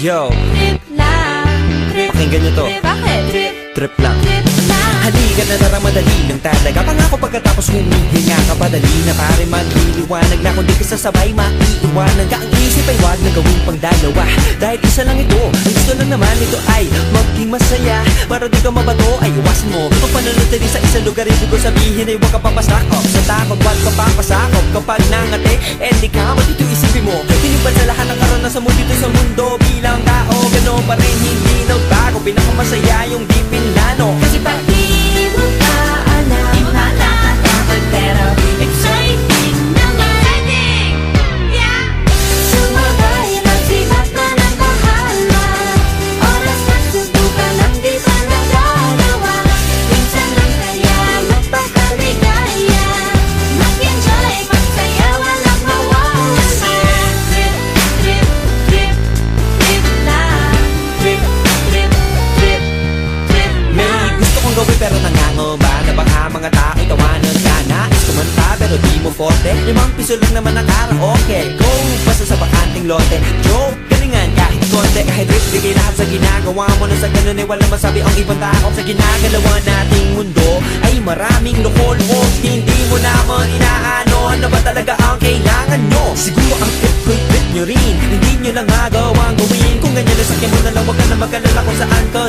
Yo, Trip lang, trip, pakinggan nyo to. trip, bakit? Trip, Trip lang. trip lang. Halika na tara, madali lang talaga. Pangako pagkatapos humihinga ka, padali na pare magliliwanag na. Kung di ka sasabay, maiiwanan ka. Ang isip ay wag na gawin pang dalawa, dahil isa lang ito. Ang gusto lang naman ito ay maging masaya. Para di ka mabato ay iwasan mo ang pananatili sa isang lugar. Ibig ko sabihin ay huwag ka papasakop sa takot, wag ka papasakop. Kapag nangate, di ka matito isipin mo. Tinipan sa lahat ng karanasan mo dito sa mundo. Bilang tao, gano'n pa rin hindi nagbago. Pinakamasaya yung di pinlano. Kasi pag di mo pa alam, di mo natatakot pero exciting na narinig. Yeah! Sumabay lang sibat na ng bahala. Oras na subukan ang di pa nagagawa. Minsan lang kaya magpakaligaya. Mag-enjoy, magsaya, walang mawawala. Trip, trip, trip, trip lang. Trip, trip, trip, trip May lang. gusto kong gawin pero nangangamba na baka mga tao'y tawanan ka. Nais kumanta pero di mo forte. 5 piso lang naman ang karaoke. Go, basta sa bakanting lote. Joke, galingan kahit konti. Kahit rip, bigay lahat sa ginagawa mo. Na sa ganun ay walang masabi ang ibang tao. Sa ginagalawa nating mundo ay maraming loko-loko. Hindi mo naman inaano. Ano ba talaga ang kailangan nyo? Siguro ang trip ko'y trip nyo rin. Hindi nyo lang agawang gawin. Kung ganyan na sakyan mo na lang, wag ka na mag-alala kung saan ka